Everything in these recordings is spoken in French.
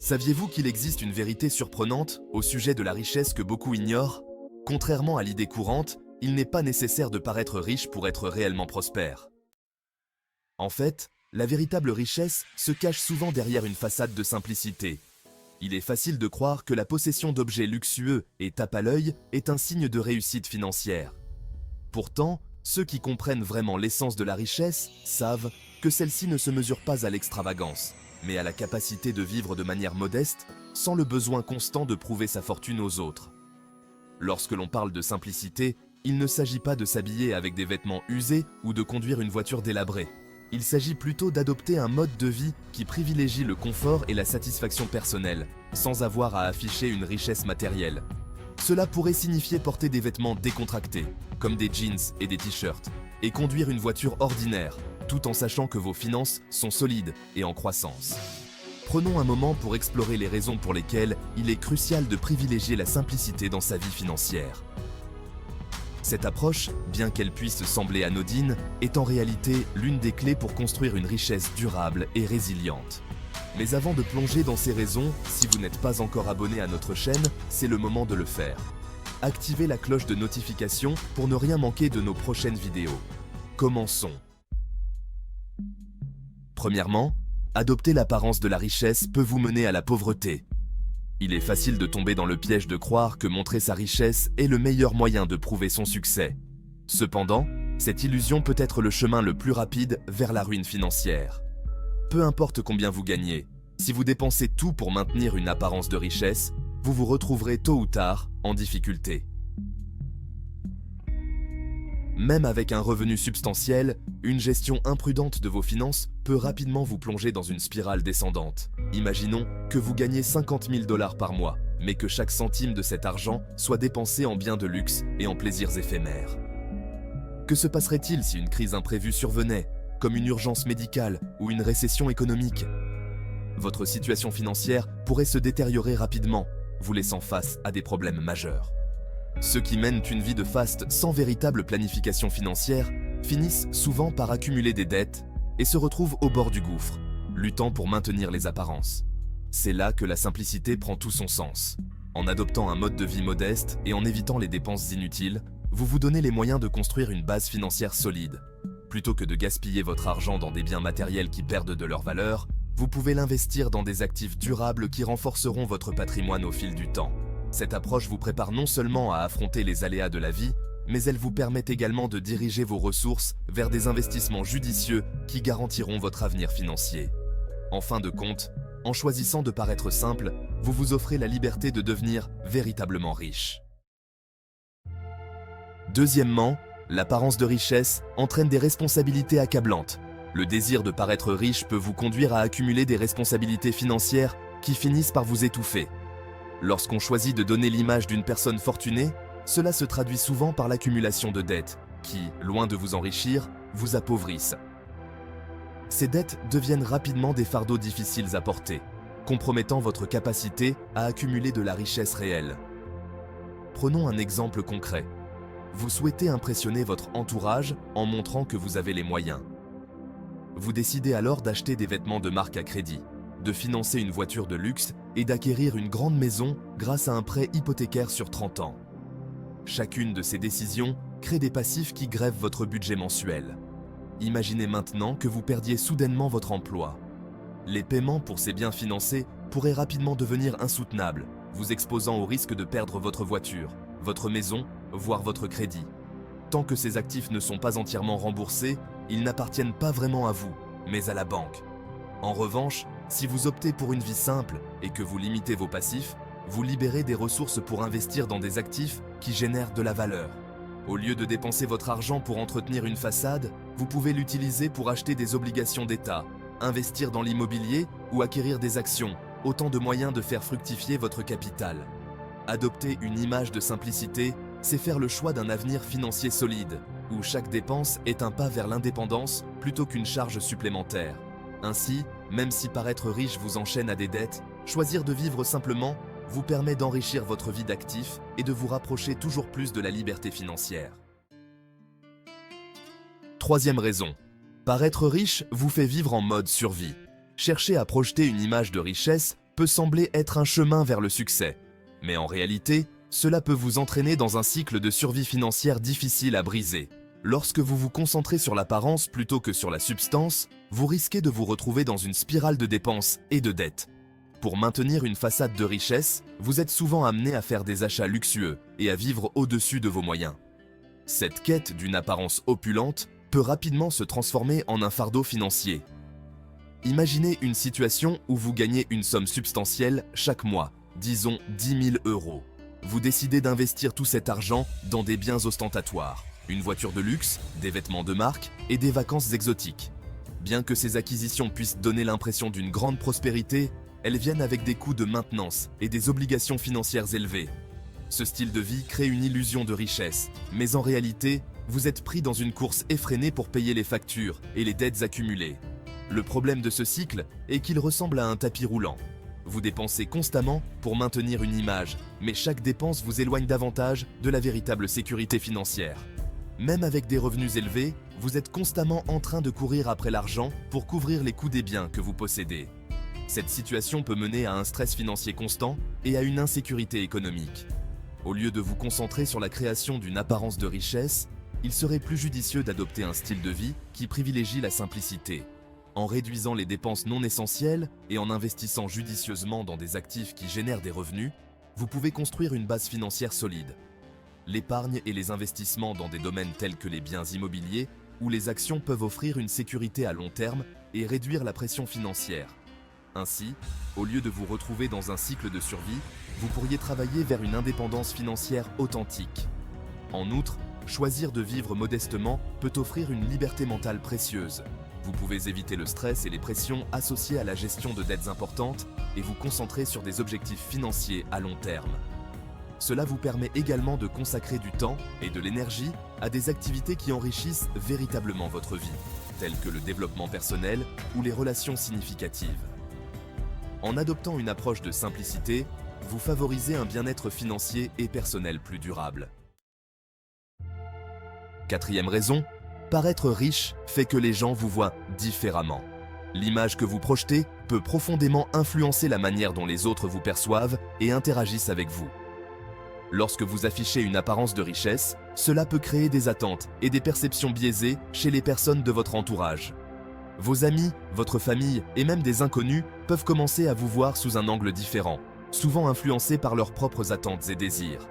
Saviez-vous qu'il existe une vérité surprenante au sujet de la richesse que beaucoup ignorent? Contrairement à l'idée courante, il n'est pas nécessaire de paraître riche pour être réellement prospère. En fait, la véritable richesse se cache souvent derrière une façade de simplicité. Il est facile de croire que la possession d'objets luxueux et tape à l'œil est un signe de réussite financière. Pourtant, ceux qui comprennent vraiment l'essence de la richesse savent que celle-ci ne se mesure pas à l'extravagance, mais à la capacité de vivre de manière modeste, sans le besoin constant de prouver sa fortune aux autres. Lorsque l'on parle de simplicité, il ne s'agit pas de s'habiller avec des vêtements usés ou de conduire une voiture délabrée. Il s'agit plutôt d'adopter un mode de vie qui privilégie le confort et la satisfaction personnelle, sans avoir à afficher une richesse matérielle. Cela pourrait signifier porter des vêtements décontractés, comme des jeans et des t-shirts, et conduire une voiture ordinaire, tout en sachant que vos finances sont solides et en croissance. Prenons un moment pour explorer les raisons pour lesquelles il est crucial de privilégier la simplicité dans sa vie financière. Cette approche, bien qu'elle puisse sembler anodine, est en réalité l'une des clés pour construire une richesse durable et résiliente. Mais avant de plonger dans ces raisons, si vous n'êtes pas encore abonné à notre chaîne, c'est le moment de le faire. Activez la cloche de notification pour ne rien manquer de nos prochaines vidéos. Commençons. Premièrement, adopter l'apparence de la richesse peut vous mener à la pauvreté. Il est facile de tomber dans le piège de croire que montrer sa richesse est le meilleur moyen de prouver son succès. Cependant, cette illusion peut être le chemin le plus rapide vers la ruine financière. Peu importe combien vous gagnez, si vous dépensez tout pour maintenir une apparence de richesse, vous vous retrouverez tôt ou tard en difficulté. Même avec un revenu substantiel, une gestion imprudente de vos finances peut rapidement vous plonger dans une spirale descendante. Imaginons que vous gagnez 50 000 $ par mois, mais que chaque centime de cet argent soit dépensé en biens de luxe et en plaisirs éphémères. Que se passerait-il si une crise imprévue survenait, comme une urgence médicale ou une récession économique? Votre situation financière pourrait se détériorer rapidement, vous laissant face à des problèmes majeurs. Ceux qui mènent une vie de faste sans véritable planification financière finissent souvent par accumuler des dettes et se retrouvent au bord du gouffre, luttant pour maintenir les apparences. C'est là que la simplicité prend tout son sens. En adoptant un mode de vie modeste et en évitant les dépenses inutiles, vous vous donnez les moyens de construire une base financière solide. Plutôt que de gaspiller votre argent dans des biens matériels qui perdent de leur valeur, vous pouvez l'investir dans des actifs durables qui renforceront votre patrimoine au fil du temps. Cette approche vous prépare non seulement à affronter les aléas de la vie, mais elle vous permet également de diriger vos ressources vers des investissements judicieux qui garantiront votre avenir financier. En fin de compte, en choisissant de paraître simple, vous vous offrez la liberté de devenir véritablement riche. Deuxièmement, l'apparence de richesse entraîne des responsabilités accablantes. Le désir de paraître riche peut vous conduire à accumuler des responsabilités financières qui finissent par vous étouffer. Lorsqu'on choisit de donner l'image d'une personne fortunée, cela se traduit souvent par l'accumulation de dettes qui, loin de vous enrichir, vous appauvrissent. Ces dettes deviennent rapidement des fardeaux difficiles à porter, compromettant votre capacité à accumuler de la richesse réelle. Prenons un exemple concret. Vous souhaitez impressionner votre entourage en montrant que vous avez les moyens. Vous décidez alors d'acheter des vêtements de marque à crédit, de financer une voiture de luxe et d'acquérir une grande maison grâce à un prêt hypothécaire sur 30 ans. Chacune de ces décisions crée des passifs qui grèvent votre budget mensuel. Imaginez maintenant que vous perdiez soudainement votre emploi. Les paiements pour ces biens financés pourraient rapidement devenir insoutenables, vous exposant au risque de perdre votre voiture, votre maison, voire votre crédit. Tant que ces actifs ne sont pas entièrement remboursés, ils n'appartiennent pas vraiment à vous, mais à la banque. En revanche, si vous optez pour une vie simple et que vous limitez vos passifs, vous libérez des ressources pour investir dans des actifs qui génèrent de la valeur. Au lieu de dépenser votre argent pour entretenir une façade, vous pouvez l'utiliser pour acheter des obligations d'État, investir dans l'immobilier ou acquérir des actions, autant de moyens de faire fructifier votre capital. Adopter une image de simplicité, c'est faire le choix d'un avenir financier solide, où chaque dépense est un pas vers l'indépendance plutôt qu'une charge supplémentaire. Ainsi, même si paraître riche vous enchaîne à des dettes, choisir de vivre simplement vous permet d'enrichir votre vie d'actif et de vous rapprocher toujours plus de la liberté financière. Troisième raison, paraître riche vous fait vivre en mode survie. Chercher à projeter une image de richesse peut sembler être un chemin vers le succès. Mais en réalité, cela peut vous entraîner dans un cycle de survie financière difficile à briser. Lorsque vous vous concentrez sur l'apparence plutôt que sur la substance, vous risquez de vous retrouver dans une spirale de dépenses et de dettes. Pour maintenir une façade de richesse, vous êtes souvent amené à faire des achats luxueux et à vivre au-dessus de vos moyens. Cette quête d'une apparence opulente peut rapidement se transformer en un fardeau financier. Imaginez une situation où vous gagnez une somme substantielle chaque mois, disons 10 000 euros. Vous décidez d'investir tout cet argent dans des biens ostentatoires, une voiture de luxe, des vêtements de marque et des vacances exotiques. Bien que ces acquisitions puissent donner l'impression d'une grande prospérité, elles viennent avec des coûts de maintenance et des obligations financières élevées. Ce style de vie crée une illusion de richesse, mais en réalité, vous êtes pris dans une course effrénée pour payer les factures et les dettes accumulées. Le problème de ce cycle est qu'il ressemble à un tapis roulant. Vous dépensez constamment pour maintenir une image, mais chaque dépense vous éloigne davantage de la véritable sécurité financière. Même avec des revenus élevés, vous êtes constamment en train de courir après l'argent pour couvrir les coûts des biens que vous possédez. Cette situation peut mener à un stress financier constant et à une insécurité économique. Au lieu de vous concentrer sur la création d'une apparence de richesse, il serait plus judicieux d'adopter un style de vie qui privilégie la simplicité. En réduisant les dépenses non essentielles et en investissant judicieusement dans des actifs qui génèrent des revenus, vous pouvez construire une base financière solide. L'épargne et les investissements dans des domaines tels que les biens immobiliers ou les actions peuvent offrir une sécurité à long terme et réduire la pression financière. Ainsi, au lieu de vous retrouver dans un cycle de survie, vous pourriez travailler vers une indépendance financière authentique. En outre, choisir de vivre modestement peut offrir une liberté mentale précieuse. Vous pouvez éviter le stress et les pressions associées à la gestion de dettes importantes et vous concentrer sur des objectifs financiers à long terme. Cela vous permet également de consacrer du temps et de l'énergie à des activités qui enrichissent véritablement votre vie, telles que le développement personnel ou les relations significatives. En adoptant une approche de simplicité, vous favorisez un bien-être financier et personnel plus durable. Quatrième raison, paraître riche fait que les gens vous voient différemment. L'image que vous projetez peut profondément influencer la manière dont les autres vous perçoivent et interagissent avec vous. Lorsque vous affichez une apparence de richesse, cela peut créer des attentes et des perceptions biaisées chez les personnes de votre entourage. Vos amis, votre famille et même des inconnus peuvent commencer à vous voir sous un angle différent, souvent influencés par leurs propres attentes et désirs.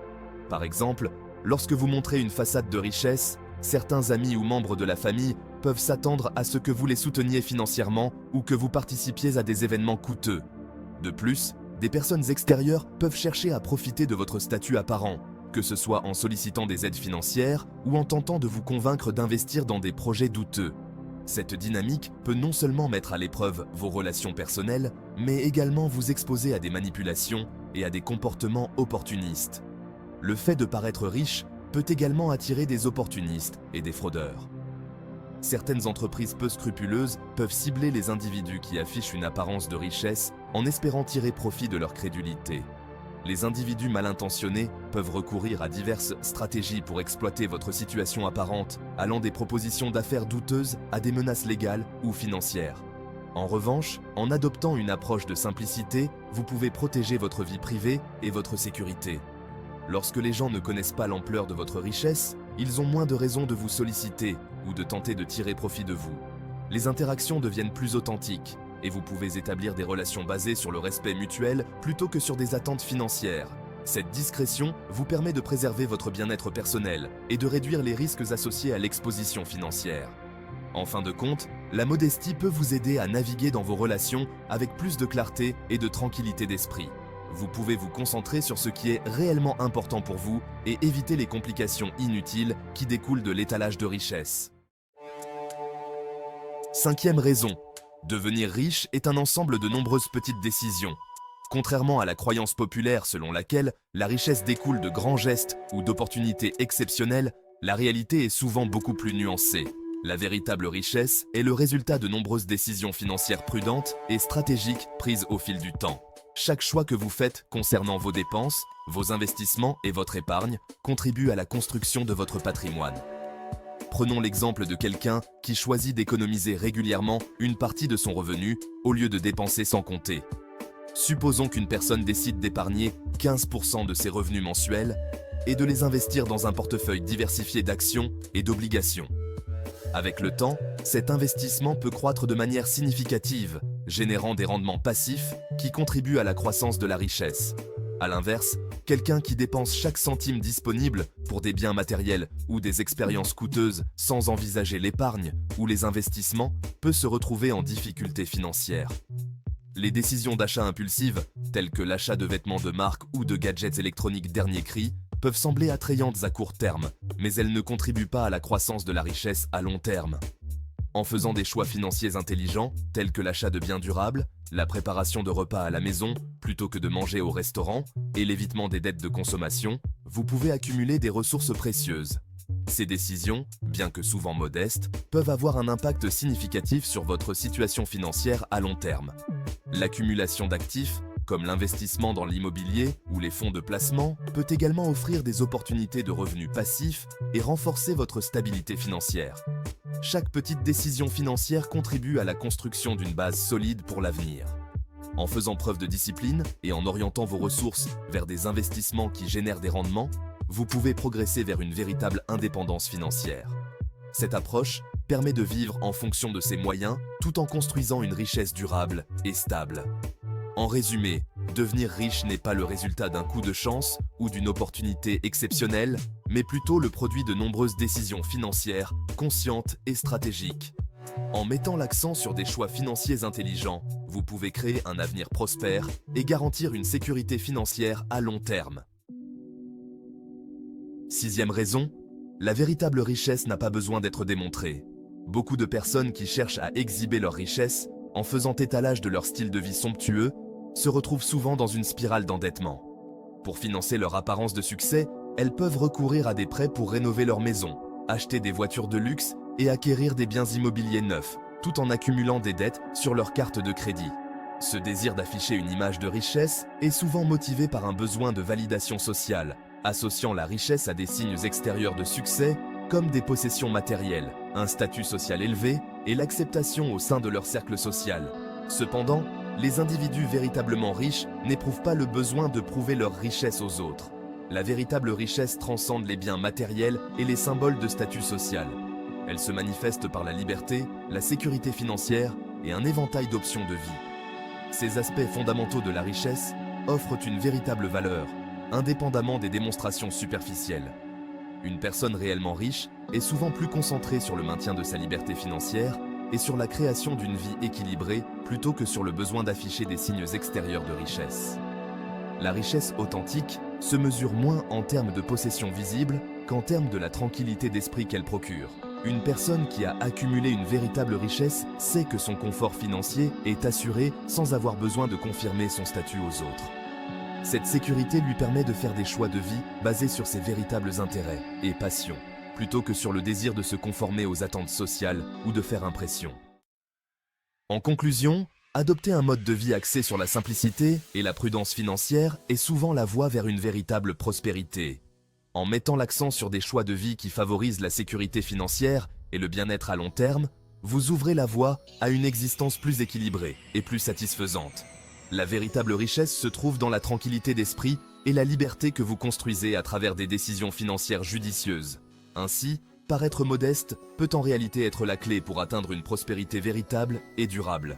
Par exemple, lorsque vous montrez une façade de richesse, certains amis ou membres de la famille peuvent s'attendre à ce que vous les souteniez financièrement ou que vous participiez à des événements coûteux. De plus, des personnes extérieures peuvent chercher à profiter de votre statut apparent, que ce soit en sollicitant des aides financières ou en tentant de vous convaincre d'investir dans des projets douteux. Cette dynamique peut non seulement mettre à l'épreuve vos relations personnelles, mais également vous exposer à des manipulations et à des comportements opportunistes. Le fait de paraître riche peut également attirer des opportunistes et des fraudeurs. Certaines entreprises peu scrupuleuses peuvent cibler les individus qui affichent une apparence de richesse en espérant tirer profit de leur crédulité. Les individus mal intentionnés peuvent recourir à diverses stratégies pour exploiter votre situation apparente, allant des propositions d'affaires douteuses à des menaces légales ou financières. En revanche, en adoptant une approche de simplicité, vous pouvez protéger votre vie privée et votre sécurité. Lorsque les gens ne connaissent pas l'ampleur de votre richesse, ils ont moins de raisons de vous solliciter ou de tenter de tirer profit de vous. Les interactions deviennent plus authentiques et vous pouvez établir des relations basées sur le respect mutuel plutôt que sur des attentes financières. Cette discrétion vous permet de préserver votre bien-être personnel et de réduire les risques associés à l'exposition financière. En fin de compte, la modestie peut vous aider à naviguer dans vos relations avec plus de clarté et de tranquillité d'esprit. Vous pouvez vous concentrer sur ce qui est réellement important pour vous et éviter les complications inutiles qui découlent de l'étalage de richesse. Cinquième raison, devenir riche est un ensemble de nombreuses petites décisions. Contrairement à la croyance populaire selon laquelle la richesse découle de grands gestes ou d'opportunités exceptionnelles, la réalité est souvent beaucoup plus nuancée. La véritable richesse est le résultat de nombreuses décisions financières prudentes et stratégiques prises au fil du temps. Chaque choix que vous faites concernant vos dépenses, vos investissements et votre épargne contribue à la construction de votre patrimoine. Prenons l'exemple de quelqu'un qui choisit d'économiser régulièrement une partie de son revenu au lieu de dépenser sans compter. Supposons qu'une personne décide d'épargner 15% de ses revenus mensuels et de les investir dans un portefeuille diversifié d'actions et d'obligations. Avec le temps, cet investissement peut croître de manière significative, générant des rendements passifs qui contribuent à la croissance de la richesse. A l'inverse, quelqu'un qui dépense chaque centime disponible pour des biens matériels ou des expériences coûteuses sans envisager l'épargne ou les investissements peut se retrouver en difficulté financière. Les décisions d'achat impulsives, telles que l'achat de vêtements de marque ou de gadgets électroniques dernier cri, peuvent sembler attrayantes à court terme, mais elles ne contribuent pas à la croissance de la richesse à long terme. En faisant des choix financiers intelligents, tels que l'achat de biens durables, la préparation de repas à la maison plutôt que de manger au restaurant et l'évitement des dettes de consommation, vous pouvez accumuler des ressources précieuses. Ces décisions, bien que souvent modestes, peuvent avoir un impact significatif sur votre situation financière à long terme. L'accumulation d'actifs, comme l'investissement dans l'immobilier ou les fonds de placement, peut également offrir des opportunités de revenus passifs et renforcer votre stabilité financière. Chaque petite décision financière contribue à la construction d'une base solide pour l'avenir. En faisant preuve de discipline et en orientant vos ressources vers des investissements qui génèrent des rendements, vous pouvez progresser vers une véritable indépendance financière. Cette approche permet de vivre en fonction de ses moyens tout en construisant une richesse durable et stable. En résumé, devenir riche n'est pas le résultat d'un coup de chance ou d'une opportunité exceptionnelle, mais plutôt le produit de nombreuses décisions financières, conscientes et stratégiques. En mettant l'accent sur des choix financiers intelligents, vous pouvez créer un avenir prospère et garantir une sécurité financière à long terme. Sixième raison, la véritable richesse n'a pas besoin d'être démontrée. Beaucoup de personnes qui cherchent à exhiber leur richesse, en faisant étalage de leur style de vie somptueux, se retrouvent souvent dans une spirale d'endettement. Pour financer leur apparence de succès, elles peuvent recourir à des prêts pour rénover leur maison, acheter des voitures de luxe et acquérir des biens immobiliers neufs, tout en accumulant des dettes sur leur carte de crédit. Ce désir d'afficher une image de richesse est souvent motivé par un besoin de validation sociale, associant la richesse à des signes extérieurs de succès comme des possessions matérielles, un statut social élevé et l'acceptation au sein de leur cercle social. Cependant, les individus véritablement riches n'éprouvent pas le besoin de prouver leur richesse aux autres. La véritable richesse transcende les biens matériels et les symboles de statut social. Elle se manifeste par la liberté, la sécurité financière et un éventail d'options de vie. Ces aspects fondamentaux de la richesse offrent une véritable valeur, indépendamment des démonstrations superficielles. Une personne réellement riche est souvent plus concentrée sur le maintien de sa liberté financière et sur la création d'une vie équilibrée plutôt que sur le besoin d'afficher des signes extérieurs de richesse. La richesse authentique se mesure moins en termes de possessions visibles qu'en termes de la tranquillité d'esprit qu'elle procure. Une personne qui a accumulé une véritable richesse sait que son confort financier est assuré sans avoir besoin de confirmer son statut aux autres. Cette sécurité lui permet de faire des choix de vie basés sur ses véritables intérêts et passions, plutôt que sur le désir de se conformer aux attentes sociales ou de faire impression. En conclusion, adopter un mode de vie axé sur la simplicité et la prudence financière est souvent la voie vers une véritable prospérité. En mettant l'accent sur des choix de vie qui favorisent la sécurité financière et le bien-être à long terme, vous ouvrez la voie à une existence plus équilibrée et plus satisfaisante. La véritable richesse se trouve dans la tranquillité d'esprit et la liberté que vous construisez à travers des décisions financières judicieuses. Ainsi, paraître modeste peut en réalité être la clé pour atteindre une prospérité véritable et durable.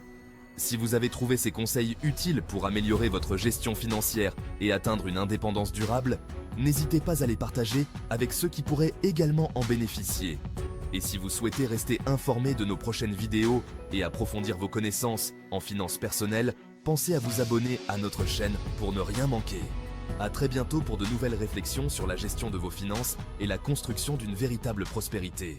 Si vous avez trouvé ces conseils utiles pour améliorer votre gestion financière et atteindre une indépendance durable, n'hésitez pas à les partager avec ceux qui pourraient également en bénéficier. Et si vous souhaitez rester informé de nos prochaines vidéos et approfondir vos connaissances en finances personnelles, pensez à vous abonner à notre chaîne pour ne rien manquer. À très bientôt pour de nouvelles réflexions sur la gestion de vos finances et la construction d'une véritable prospérité.